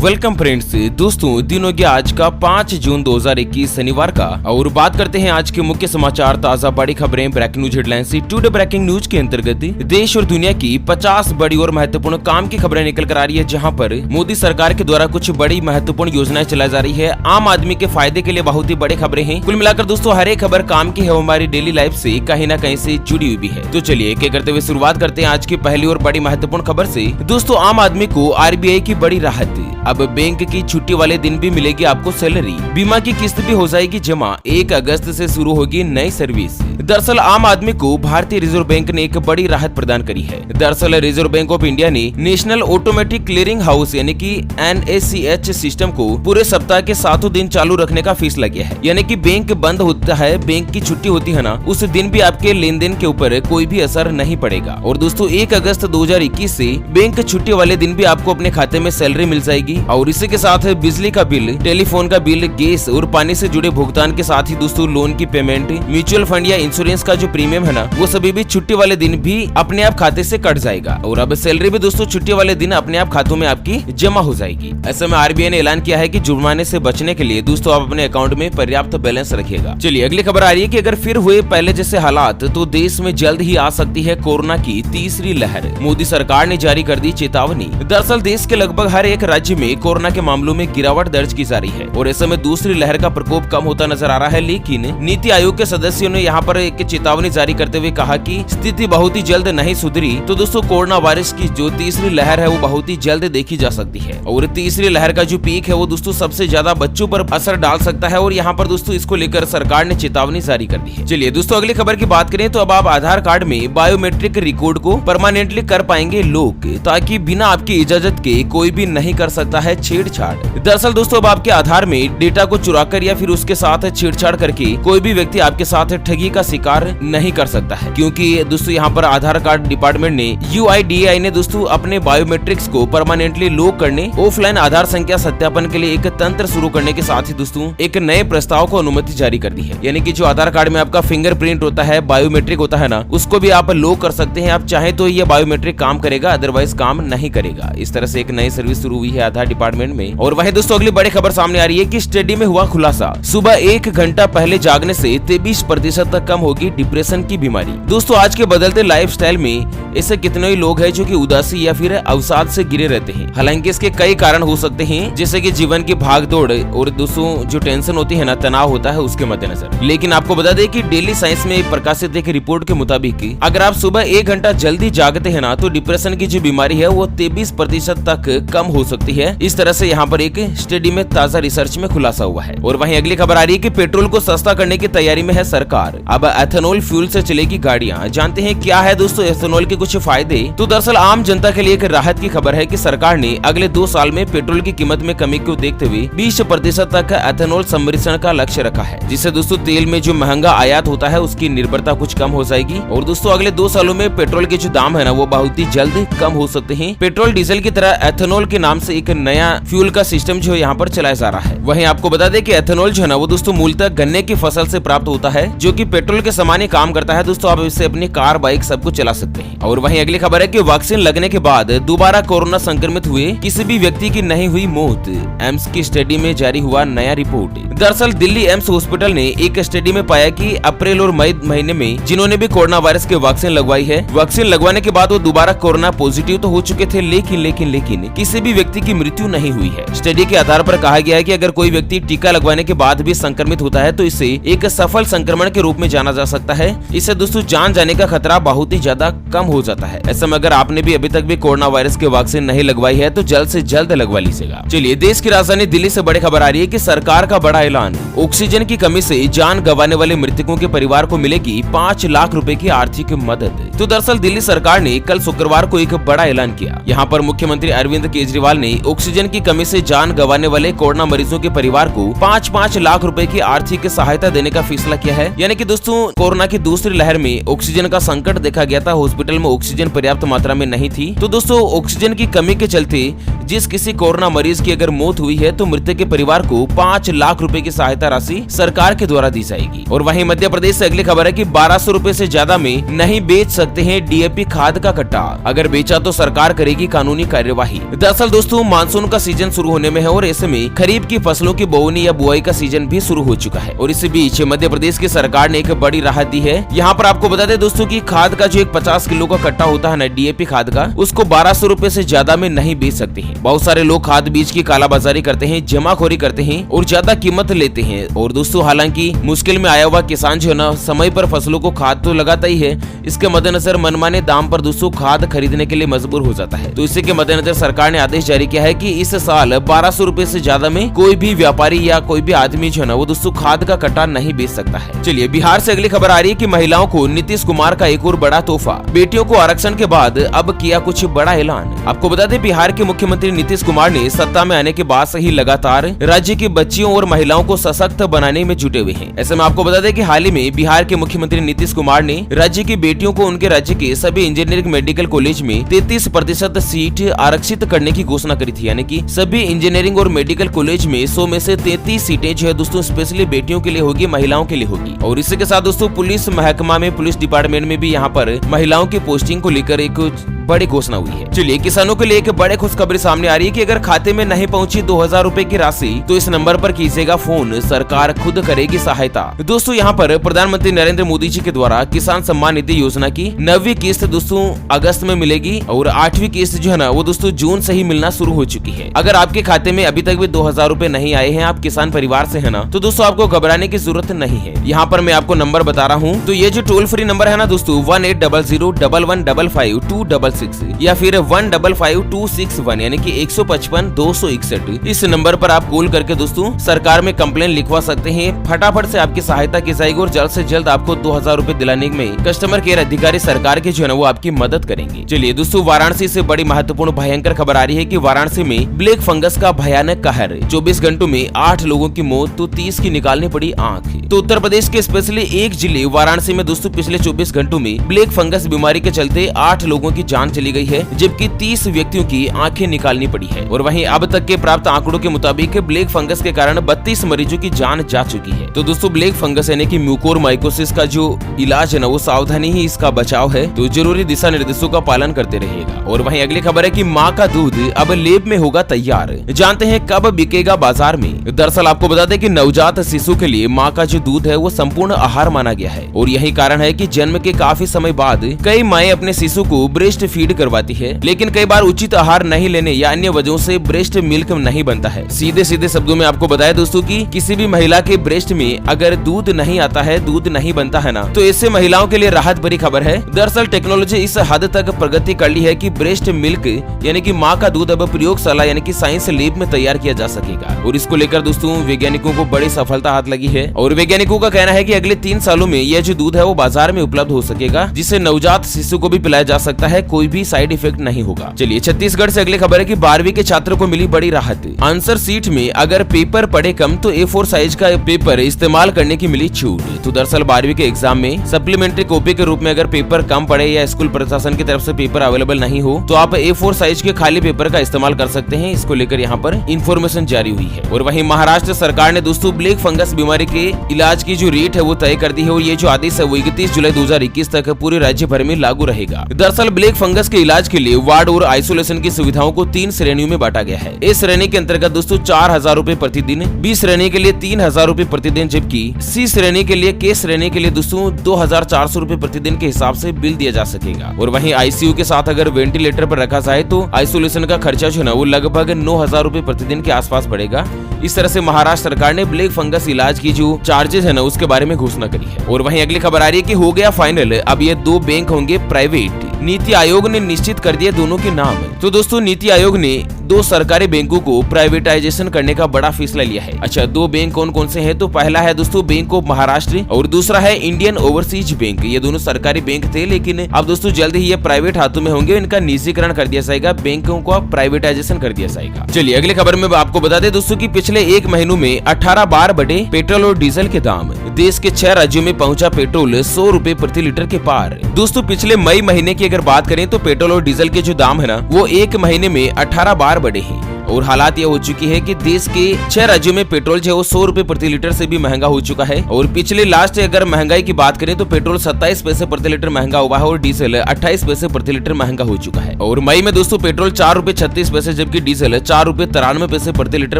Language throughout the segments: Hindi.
Welcome friends. दोस्तों दिन हो गया आज का 5 जून 2021 शनिवार का, और बात करते हैं आज के मुख्य समाचार, ताजा बड़ी खबरें, ब्रेकिंग न्यूज हेडलाइन से। टुडे ब्रेकिंग न्यूज के अंतर्गत देश और दुनिया की 50 बड़ी और महत्वपूर्ण काम की खबरें निकल कर आ रही है, जहां पर मोदी सरकार के द्वारा कुछ बड़ी महत्वपूर्ण योजनाएं चलाई जा रही है। आम आदमी के फायदे के लिए बहुत ही बड़ी खबरें हैं। कुल मिलाकर दोस्तों हर एक खबर काम की है, हमारी डेली लाइफ से कहीं न कहीं से जुड़ी हुई भी है। तो चलिए एक एक करते हुए शुरुआत करते हैं आज की पहली और बड़ी महत्वपूर्ण खबर से। दोस्तों आम आदमी को आरबीआई की बड़ी राहत, अब बैंक की छुट्टी वाले दिन भी मिलेगी आपको सैलरी, बीमा की किस्त भी हो जाएगी जमा, 1 अगस्त से शुरू होगी नई सर्विस। दरअसल आम आदमी को भारतीय रिजर्व बैंक ने एक बड़ी राहत प्रदान करी है। दरअसल रिजर्व बैंक ऑफ इंडिया ने नेशनल ऑटोमेटिक क्लियरिंग हाउस यानी कि NACH सिस्टम को पूरे सप्ताह के 7 दिन चालू रखने का फैसला किया है। यानी कि बैंक बंद होता है, बैंक की छुट्टी होती है ना, उस दिन भी आपके लेन देन के ऊपर कोई भी असर नहीं पड़ेगा। और दोस्तों 1 अगस्त 2021 से बैंक छुट्टी वाले दिन भी आपको अपने खाते में सैलरी मिल जाएगी। और इसी के साथ बिजली का बिल, टेलीफोन का बिल, गैस और पानी से जुड़े भुगतान के साथ ही दोस्तों लोन की पेमेंट, म्यूचुअल फंड या इंश्योरेंस का जो प्रीमियम है ना, वो सभी भी छुट्टी वाले दिन भी अपने आप खाते से कट जाएगा। और अब सैलरी भी दोस्तों छुट्टी वाले दिन अपने आप खातों में आपकी जमा हो जाएगी। ऐसे में आरबीआई ने ऐलान किया है कि जुर्माने से बचने के लिए दोस्तों आप अपने अकाउंट में पर्याप्त बैलेंस रखिएगा। चलिए अगली खबर आ रही है कि अगर फिर हुए पहले जैसे हालात तो देश में जल्द ही आ सकती है कोरोना की तीसरी लहर। मोदी सरकार ने जारी कर दी चेतावनी। दरअसल देश के लगभग हर एक राज्य में कोरोना के मामलों में गिरावट दर्ज की जा रही है और ऐसे में दूसरी लहर का प्रकोप कम होता नजर आ रहा है। लेकिन नीति आयोग के सदस्यों ने यहाँ पर एक चेतावनी जारी करते हुए कहा कि स्थिति बहुत ही जल्द नहीं सुधरी तो दोस्तों कोरोना वायरस की जो तीसरी लहर है वो बहुत ही जल्द देखी जा सकती है। और तीसरी लहर का जो पीक है वो दोस्तों सबसे ज्यादा बच्चों पर असर डाल सकता है और यहाँ पर दोस्तों इसको लेकर सरकार ने चेतावनी जारी कर दी है। चलिए दोस्तों अगली खबर की बात करें तो अब आप आधार कार्ड में बायोमेट्रिक रिकॉर्ड को परमानेंटली कर पाएंगे लोग, ताकि बिना आपकी इजाजत के कोई भी नहीं कर सकता है छेड़छाड़। दरअसल दोस्तों अब आपके आधार में डेटा को चुराकर या फिर उसके साथ छेड़छाड़ करके कोई भी व्यक्ति आपके साथ ठगी का शिकार नहीं कर सकता है, क्योंकि दोस्तों यहाँ पर आधार कार्ड डिपार्टमेंट ने UIDAI ने दोस्तों अपने बायोमेट्रिक्स को परमानेंटली लॉक करने, ऑफलाइन आधार संख्या सत्यापन के लिए एक तंत्र शुरू करने के साथ ही दोस्तों एक नए प्रस्ताव को अनुमति जारी कर दी है। यानी कि जो आधार कार्ड में आपका फिंगरप्रिंट होता है, बायोमेट्रिक होता है ना, उसको भी आप लॉक कर सकते हैं। आप चाहे तो ये बायोमेट्रिक काम करेगा, अदरवाइज काम नहीं करेगा। इस तरह से एक नई सर्विस शुरू हुई है आधार डिपार्टमेंट में। और वहीं दोस्तों अगली बड़ी खबर सामने आ रही है कि स्टडी में हुआ खुलासा, सुबह 1 घंटा पहले जागने से 23% तक कम होगी डिप्रेशन की बीमारी। दोस्तों आज के बदलते लाइफस्टाइल में ऐसे कितने ही लोग हैं जो कि उदासी या फिर अवसाद से घिरे रहते हैं। हालांकि इसके कई कारण हो सकते हैं, जैसे कि जीवन की भागदौड़ और दोस्तों जो टेंशन होती है ना, तनाव होता है उसके मद्देनजर। लेकिन आपको बता दें कि डेली साइंस में प्रकाशित एक रिपोर्ट के मुताबिक अगर आप सुबह 1 घंटा जल्दी जागते हैं ना तो डिप्रेशन की जो बीमारी है वो 23% तक कम हो सकती है। इस तरह से यहाँ पर एक स्टडी में ताजा रिसर्च में खुलासा हुआ है। और वहीं अगली खबर आ रही है कि पेट्रोल को सस्ता करने की तैयारी में है सरकार, अब एथेनॉल फ्यूल से चलेगी गाड़ियां। जानते हैं क्या है दोस्तों एथेनॉल के कुछ फायदे। तो दरअसल आम जनता के लिए एक राहत की खबर है कि सरकार ने अगले 2 साल में पेट्रोल की कीमत में कमी को देखते हुए 20% तक एथेनॉल सम्मिश्रण का लक्ष्य रखा है, जिससे दोस्तों तेल में जो महंगा आयात होता है उसकी निर्भरता कुछ कम हो जाएगी। और दोस्तों अगले 2 सालों में पेट्रोल के जो दाम है ना वो बहुत ही जल्द कम हो सकते हैं। पेट्रोल डीजल की तरह एथेनॉल के नाम से एक नया फ्यूल का सिस्टम जो यहाँ पर चलाया जा रहा है। वहीं आपको बता दें कि एथेनॉल जो है ना वो दोस्तों मूलतः गन्ने की फसल से प्राप्त होता है, जो कि पेट्रोल के समान ही काम करता है। दोस्तों आप इससे अपनी कार, बाइक सब कुछ चला सकते हैं। और वहीं अगली खबर है कि वैक्सीन लगने के बाद दोबारा कोरोना संक्रमित हुए किसी भी व्यक्ति की नहीं हुई मौत। एम्स की स्टडी में जारी हुआ नया रिपोर्ट। दरअसल दिल्ली एम्स हॉस्पिटल ने एक स्टडी में पाया कि अप्रैल और मई महीने में जिन्होंने भी कोरोना वायरस की वैक्सीन लगवाई है, वैक्सीन लगवाने के बाद वो दोबारा कोरोना पॉजिटिव तो हो चुके थे, लेकिन किसी भी व्यक्ति की मृत्यु नहीं हुई है। स्टडी के आधार पर कहा गया है कि अगर कोई व्यक्ति टीका लगवाने के बाद भी संक्रमित होता है तो इसे एक सफल संक्रमण के रूप में जाना जा सकता है। इससे दोस्तों जान जाने का खतरा बहुत ही ज्यादा कम हो जाता है। ऐसे में अगर आपने भी अभी तक भी कोरोना वायरस की वैक्सीन नहीं लगवाई है तो जल्द से जल्द लगवा लीजिएगा। चलिए देश की राजधानी दिल्ली से बड़ी खबर आ रही है कि सरकार का बड़ा ऐलान, ऑक्सीजन की कमी से जान गंवाने वाले मृतकों के परिवार को मिलेगी 5 लाख रुपए की आर्थिक मदद। तो दरअसल दिल्ली सरकार ने कल शुक्रवार को एक बड़ा ऐलान किया। यहाँ पर मुख्यमंत्री अरविंद केजरीवाल ने ऑक्सीजन की कमी से जान गंवाने वाले कोरोना मरीजों के परिवार को 5-5 लाख रुपए की आर्थिक सहायता देने का फैसला किया है। यानी कि दोस्तों कोरोना की दूसरी लहर में ऑक्सीजन का संकट देखा गया था, हॉस्पिटल में ऑक्सीजन पर्याप्त मात्रा में नहीं थी। तो दोस्तों ऑक्सीजन की कमी के चलते जिस किसी कोरोना मरीज की अगर मौत हुई है तो मृतक के परिवार को 5 लाख रुपए रुपए की सहायता राशि सरकार के द्वारा दी जाएगी। और वहीं मध्य प्रदेश से अगली खबर है कि 1200 रुपए से ज्यादा में नहीं बेच सकते हैं डीएपी खाद का कट्टा, अगर बेचा तो सरकार करेगी कानूनी कार्यवाही। दरअसल दोस्तों मानसून का सीजन शुरू होने में है और ऐसे में खरीफ की फसलों की बोवनी या बुआई का सीजन भी शुरू हो चुका है और इसी बीच मध्य प्रदेश की सरकार ने एक बड़ी राहत दी है। यहाँ पर आपको बता दें दोस्तों की खाद का जो एक 50 किलो का कट्टा होता है ना डीएपी खाद का, उसको 1200 रुपए से ज्यादा में नहीं बेच सकते हैं। बहुत सारे लोग खाद बीज की कालाबाजारी करते हैं, जमाखोरी करते हैं और ज्यादा कीमत लेते हैं। और दोस्तों हालांकि मुश्किल में आया हुआ किसान जो है ना समय पर फसलों को खाद तो लगाता ही है, इसके मद्देनजर मनमाने दाम पर दोस्तों खाद खरीदने के लिए मजबूर हो जाता है। तो इसी के मद्देनजर सरकार ने आदेश जारी किया है कि इस साल 1200 रुपए से ज्यादा में कोई भी व्यापारी या कोई भी आदमी जो है ना वो दोस्तों खाद का कट्टा नहीं बेच सकता है। चलिए बिहार से अगली खबर आ रही है कि महिलाओं को नीतीश कुमार का एक और बड़ा तोहफा, बेटियों को आरक्षण के बाद अब किया कुछ बड़ा ऐलान। आपको बता दें बिहार के मुख्यमंत्री नीतीश कुमार ने सत्ता में आने के बाद से ही लगातार राज्य की बच्चियों और महिलाओं को सशक्त बनाने में जुटे हुए हैं। ऐसे में आपको बता दें कि हाल ही में बिहार के मुख्यमंत्री नीतीश कुमार ने राज्य की बेटियों को उनके राज्य के सभी इंजीनियरिंग मेडिकल कॉलेज में 33% सीट आरक्षित करने की घोषणा करी थी। यानी कि सभी इंजीनियरिंग और मेडिकल कॉलेज में 100 में से 33 सीटें जो है दोस्तों स्पेशली बेटियों के लिए होगी, महिलाओं के लिए होगी। और इसी के साथ दोस्तों पुलिस महकमा में, पुलिस डिपार्टमेंट में भी यहाँ पर महिलाओं की पोस्टिंग को लेकर एक बड़ी घोषणा हुई है। चलिए किसानों के लिए एक बड़े खुशखबरी सामने आ रही है कि अगर खाते में नहीं पहुंची 2000 रुपए की राशि तो इस नंबर पर कीजिएगा फोन, सरकार खुद करेगी सहायता। दोस्तों यहाँ पर प्रधानमंत्री नरेंद्र मोदी जी के द्वारा किसान सम्मान निधि योजना की 9वीं किस्त दोस्तों अगस्त में मिलेगी और 8वीं किस्त जो है ना वो दोस्तों जून से ही मिलना शुरू हो चुकी है। अगर आपके खाते में अभी तक भी 2000 रुपए नहीं आए हैं, आप किसान परिवार से है ना, तो दोस्तों आपको घबराने की जरूरत नहीं है। यहाँ पर मैं आपको नंबर बता रहा हूँ, तो ये जो टोल फ्री नंबर है ना दोस्तों 1800115526 या फिर 155261 यानी कि 155-261, इस नंबर पर आप कॉल करके दोस्तों सरकार में कंप्लेन लिखवा सकते हैं। फटाफट से आपकी सहायता की जाएगी और जल्द से जल्द आपको 2000 रुपए दिलाने में कस्टमर केयर अधिकारी सरकार के जो है वो आपकी मदद करेंगे। चलिए दोस्तों वाराणसी से बड़ी महत्वपूर्ण भयंकर खबर आ रही है कि वाराणसी में ब्लैक फंगस का भयानक कहर, 24 घंटों में 8 लोगों की मौत तो 30 की निकालनी पड़ी आंख। तो उत्तर प्रदेश के स्पेशली एक जिले वाराणसी में दोस्तों पिछले 24 घंटों में ब्लैक फंगस बीमारी के चलते 8 लोगों की जान चली गई है, जबकि 30 व्यक्तियों की आंखें निकालनी पड़ी है। और वहीं अब तक के प्राप्त आंकड़ों के मुताबिक ब्लैक फंगस के कारण 32 मरीजों की जान जा चुकी है। तो दोस्तों ब्लैक फंगस यानी कि म्यूकोरमाइकोसिस का जो इलाज है ना वो सावधानी ही इसका बचाव है, तो जरूरी दिशा निर्देशों का पालन करते रहिएगा। और वहीं अगली खबर है कि माँ का दूध अब लेब में होगा तैयार, जानते हैं कब बिकेगा बाजार में। दरअसल आपको बता दें कि नवजात शिशु के लिए माँ का जो दूध है वो संपूर्ण आहार माना गया है और यही कारण है कि जन्म के काफी समय बाद कई माएं अपने शिशु को ब्रेस्ट फीड करवाती है, लेकिन कई बार उचित आहार नहीं लेने या अन्य वजहों से ब्रेस्ट मिल्क नहीं बनता है। सीधे सीधे शब्दों में आपको बताया दोस्तों कि किसी भी महिला के ब्रेस्ट में अगर दूध नहीं आता है, दूध नहीं बनता है ना, तो ऐसे महिलाओं के लिए राहत भरी खबर है। दरअसल टेक्नोलॉजी इस हद तक प्रगति कर ली है कि ब्रेस्ट मिल्क यानी कि माँ का दूध अब प्रयोगशाला यानी कि साइंस लैब में तैयार किया जा सकेगा और इसको लेकर दोस्तों वैज्ञानिकों को बड़ी सफलता हाथ लगी है और वैज्ञानिकों का कहना है कि अगले 3 सालों में यह जो दूध है वो बाजार में उपलब्ध हो सकेगा, जिसे नवजात शिशु को भी पिलाया जा सकता है, कोई भी साइड इफेक्ट नहीं होगा। चलिए छत्तीसगढ़ से अगली खबर है कि 12वीं के छात्रों को मिली बड़ी राहत, आंसर शीट में अगर पेपर पड़े कम तो A4 साइज का पेपर इस्तेमाल करने की मिली छूट। तो दरअसल 12वीं के एग्जाम में सप्लीमेंट्री कॉपी के रूप में अगर पेपर कम पड़े या स्कूल प्रशासन की तरफ से पेपर अवेलेबल नहीं हो तो आप A4 साइज के खाली पेपर का इस्तेमाल कर सकते हैं। इसको लेकर यहाँ पर इंफॉर्मेशन जारी हुई है। और वहीं महाराष्ट्र सरकार ने दोस्तों ब्लैक फंगस बीमारी के इलाज की जो रेट है वो तय कर दी है और ये जो आदेश है वो 31 जुलाई 2021 तक पूरे राज्य भर में लागू रहेगा। दरअसल ब्लैक फंगस के इलाज के लिए वार्ड और आइसोलेशन की सुविधाओं को 3 श्रेणियों में बांटा गया है। इस श्रेणी के अंतर्गत दोस्तों 4000 रुपए प्रतिदिन, बी श्रेणी के लिए 3000 रुपए प्रतिदिन, जबकि सी श्रेणी के लिए के श्रेणी के लिए दोस्तों 2400 रुपए प्रतिदिन के हिसाब से बिल दिया जा सकेगा। और वहीं आईसीयू के साथ अगर वेंटिलेटर पर रखा जाए तो आइसोलेशन का खर्चा जो है वो लगभग 9000 रुपए प्रतिदिन के आसपास पड़ेगा। इस तरह से महाराष्ट्र सरकार ने ब्लैक फंगस इलाज की जो चार्जेस है ना उसके बारे में घोषणा करी है। और वहीं अगली खबर आ रही है कि हो गया फाइनल, अब ये 2 बैंक होंगे प्राइवेट, नीति आयोग ने निश्चित कर दिए दोनों के नाम। तो दोस्तों नीति आयोग ने 2 सरकारी बैंकों को प्राइवेटाइजेशन करने का बड़ा फैसला लिया है। अच्छा 2 बैंक कौन कौन से हैं? तो पहला है दोस्तों बैंक ऑफ महाराष्ट्र और दूसरा है इंडियन ओवरसीज बैंक। ये दोनों सरकारी बैंक थे लेकिन अब दोस्तों जल्द ही ये प्राइवेट हाथों में होंगे, इनका निजीकरण कर दिया जाएगा, बैंकों का प्राइवेटाइजेशन कर दिया जाएगा। चलिए अगली खबर में आपको बता दें दोस्तों की पिछले 1 महीनों में 18 बार बढ़े पेट्रोल और डीजल के दाम। देश के 6 राज्यों में पहुंचा पेट्रोल 100 रुपए प्रति लीटर के पार। दोस्तों पिछले मई महीने की अगर बात करें तो पेट्रोल और डीजल के जो दाम है ना वो 1 महीने में 18 बार बढ़े हैं और हालात ये हो चुकी है कि देश के 6 राज्यों में पेट्रोल जो है वो 100 रुपए प्रति लीटर से भी महंगा हो चुका है। और पिछले लास्ट अगर महंगाई की बात करें तो पेट्रोल 27 पैसे प्रति लीटर महंगा हुआ है और डीजल 28 पैसे प्रति लीटर महंगा हो चुका है। और मई में दोस्तों पेट्रोल 4 रुपए 36 पैसे जबकि डीजल 4 रुपए 93 पैसे प्रति लीटर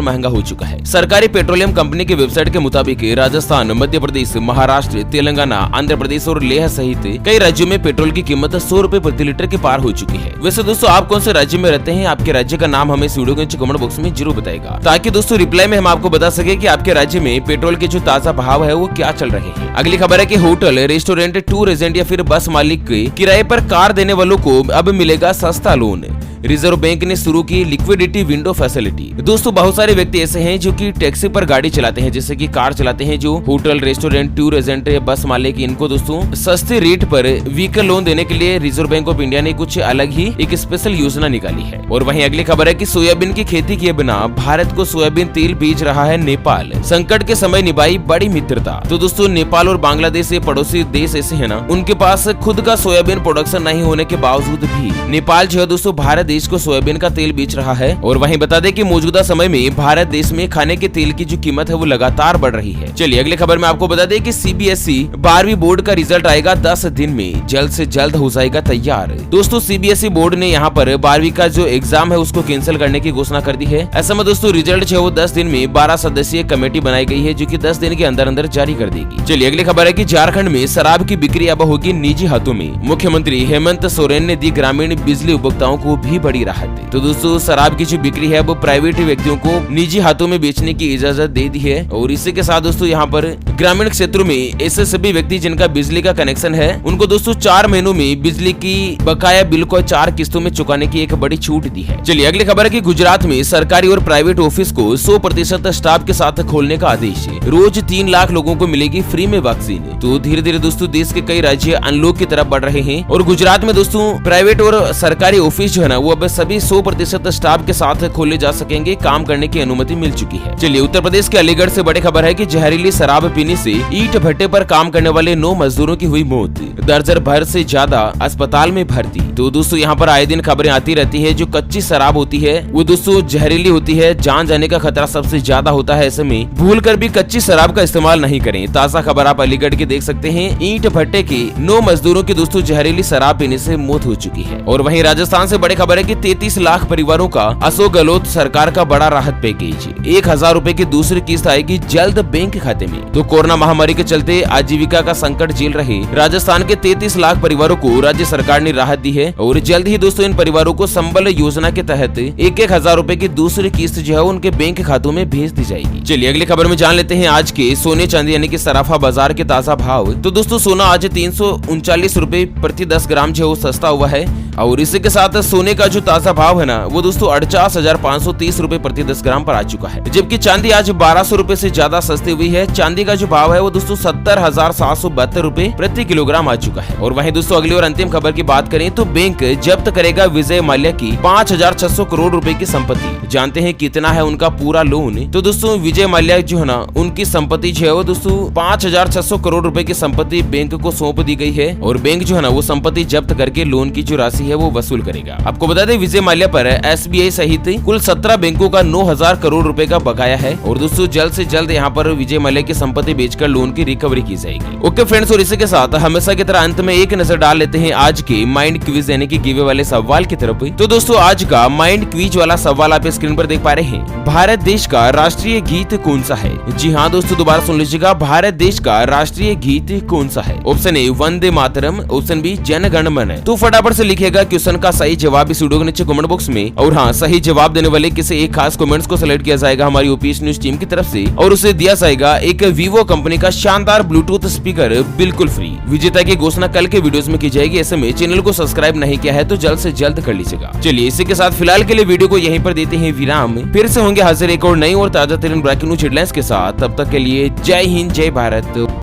महंगा हो चुका है। सरकारी पेट्रोलियम कंपनी की वेबसाइट के मुताबिक राजस्थान, मध्य प्रदेश, महाराष्ट्र, तेलंगाना, आंध्र प्रदेश और लेह सहित कई राज्यों में पेट्रोल की कीमत 100 रुपए प्रति लीटर के पार हो चुकी है। वैसे दोस्तों आप कौन से राज्य में रहते हैं, आपके राज्य का नाम हमें इस वीडियो के नीचे कमेंट बॉक्स में जरूर बताएगा, ताकि दोस्तों रिप्लाई में हम आपको बता सके कि आपके राज्य में पेट्रोल के जो ताजा भाव है वो क्या चल रहे हैं। अगली खबर है कि होटल, रेस्टोरेंट, टूर एजेंट या फिर बस मालिक के किराए पर कार देने वालों को अब मिलेगा सस्ता लोन। रिजर्व बैंक ने शुरू की लिक्विडिटी विंडो फैसिलिटी। दोस्तों बहुत सारे व्यक्ति ऐसे हैं जो कि टैक्सी पर गाड़ी चलाते हैं, जैसे कि कार चलाते हैं, जो होटल, रेस्टोरेंट, टूर एजेंट, बस मालिक, इनको दोस्तों सस्ते रेट पर व्हीकल लोन देने के लिए रिजर्व बैंक ऑफ इंडिया ने कुछ अलग ही एक स्पेशल योजना निकाली है। और वहीं अगली खबर है कि सोयाबीन की खेती किए बिना भारत को सोयाबीन तेल बेच रहा है नेपाल। संकट के समय निभाई बड़ी मित्रता। तो दोस्तों नेपाल और बांग्लादेश, ये पड़ोसी देश ऐसे है ना, उनके पास खुद का सोयाबीन प्रोडक्शन नहीं होने के बावजूद भी नेपाल जो है दोस्तों भारत देश को सोयाबीन का तेल बेच रहा है। और वहीं बता दें कि मौजूदा समय में भारत देश में खाने के तेल की जो कीमत है वो लगातार बढ़ रही है। चलिए अगली खबर में आपको बता दें कि सीबीएसई 12वीं बोर्ड का रिजल्ट आएगा 10 दिन में, जल्द से जल्द हो जाएगा तैयार। दोस्तों सीबीएसई बोर्ड ने यहाँ पर 12वीं का जो एग्जाम है उसको कैंसिल करने की घोषणा कर दी है। ऐसा में दोस्तों रिजल्ट जो है वो 10 दिन में 12 सदस्यीय कमेटी बनाई गई है, जो कि 10 दिन के अंदर अंदर जारी कर देगी। चलिए अगली खबर है कि झारखंड में शराब की बिक्री अब होगी निजी हाथों में। मुख्यमंत्री हेमंत सोरेन ने दी ग्रामीण बिजली उपभोक्ताओं को भी बड़ी राहत। तो दोस्तों शराब की जो बिक्री है वो प्राइवेट व्यक्तियों को निजी हाथों में बेचने की इजाजत दे दी है। और इसी के साथ दोस्तों यहाँ पर ग्रामीण क्षेत्रों में ऐसे सभी व्यक्ति जिनका बिजली का कनेक्शन है उनको दोस्तों 4 महीनों में बिजली की बकाया बिल को 4 किस्तों में चुकाने की एक बड़ी छूट दी है। चलिए अगली खबर है कि गुजरात में सरकारी और प्राइवेट ऑफिस को 100% स्टाफ के साथ खोलने का आदेश। रोज 3 लाख लोगों को मिलेगी फ्री में वैक्सीन। तो धीरे धीरे दोस्तों देश के कई राज्य अनलॉक की तरफ बढ़ रहे हैं और गुजरात में दोस्तों प्राइवेट और सरकारी ऑफिस जो है ना वो अब सभी 100% स्टाफ के साथ खोले जा सकेंगे, काम करने की अनुमति मिल चुकी है। चलिए उत्तर प्रदेश के अलीगढ़ से बड़ी खबर है कि जहरीली शराब पीने से ईंट भट्टे पर काम करने वाले 9 मजदूरों की हुई मौत, दर्जन भर से ज्यादा अस्पताल में भर्ती। तो दोस्तों यहाँ पर आए दिन खबरें आती रहती है, जो कच्ची शराब होती है वो दोस्तों जहरीली होती है, जान जाने का खतरा सबसे ज्यादा होता है। ऐसे में भूल कर भी कच्ची शराब का इस्तेमाल नहीं करें। ताजा खबर आप अलीगढ़ की देख सकते हैं, ईंट भट्टे के 9 मजदूरों की दोस्तों जहरीली शराब पीने से मौत हो चुकी है। और वहीं राजस्थान से बड़ी खबर है कि 33 लाख परिवारों का अशोक गहलोत सरकार का बड़ा राहत पैकेज। 1000 रुपए की दूसरी किस्त आएगी जल्द बैंक खाते में। तो कोरोना महामारी के चलते आजीविका का संकट झेल रहे राजस्थान के 33 लाख परिवारों को राज्य सरकार ने राहत दी है और जल्द ही दोस्तों इन परिवारों को संबल योजना के तहत 1000 रुपए की दूसरी किस्त जो है उनके बैंक खातों में भेज दी जाएगी। चलिए अगली खबर में जान लेते हैं आज के सोने चांदी यानी कि सराफा बाजार के ताजा भाव। तो दोस्तों सोना आज 339 रुपए प्रति 10 ग्राम जो सस्ता हुआ है और इसी के साथ सोने का जो ताजा भाव है ना वो दोस्तों 48,530 रुपए प्रति 10 ग्राम पर आ चुका है, जबकि चांदी आज 1200 रुपए से ज्यादा सस्ती हुई है। चांदी का जो भाव है वो दोस्तों 70,772 रुपए प्रति किलोग्राम आ चुका है। और वहीं दोस्तों अगली और अंतिम खबर की बात करें तो बैंक जब्त करेगा विजय माल्या की 5,600 करोड़ रुपए की संपत्ति। जानते हैं कितना है उनका पूरा लोन। तो दोस्तों विजय माल्या जो है ना उनकी संपत्ति जो है वो दोस्तों 5,600 करोड़ रुपए की संपत्ति बैंक को सौंप दी गई है और बैंक जो है ना वो संपत्ति जब्त करके लोन की जो राशि है वो वसूल करेगा। आपको बता दें विजय माल्या पर एसबीआई सहित कुल 17 बैंकों का 9,000 करोड़ रुपए का बकाया है और दोस्तों जल्द से जल्द यहाँ पर विजय माल्या की संपत्ति बेचकर लोन की रिकवरी की जाएगी। ओके फ्रेंड्स, और इसी के साथ हमेशा की तरह अंत में एक नजर डाल लेते हैं आज के माइंड क्विज यानी कि गिवे वाले सवाल की तरफ। तो दोस्तों आज का माइंड क्विज वाला सवाल आप स्क्रीन पर देख पा रहे हैं। भारत देश का राष्ट्रीय गीत कौन सा है? जी हाँ दोस्तों, दोबारा सुन लीजिएगा, भारत देश का राष्ट्रीय गीत कौन सा है? Option A Vande Mataram, option B Jana Gana मन। तो फटाफट से लिखेगा क्वेश्चन का सही जवाब इस वीडियो के नीचे कमेंट बॉक्स में। और हाँ, सही जवाब देने वाले किसी एक खास कमेंट्स को सिलेक्ट किया जाएगा हमारी ओपीएस न्यूज टीम की तरफ से और उसे दिया जाएगा एक वीवो कंपनी का शानदार ब्लूटूथ स्पीकर बिल्कुल फ्री। विजेता की घोषणा कल के वीडियोस में की जाएगी। ऐसे में चैनल को सब्सक्राइब नहीं किया है तो जल्द से जल्द कर लीजिएगा। चलिए इसी के साथ फिलहाल के लिए वीडियो को यहीं पर देते हैं विराम। फिर से होंगे हाजिर एक और नई और ताजा तरीन ब्रेकिंग न्यूज हेडलाइंस के साथ। तब तक के लिए जय हिंद, जय भारत।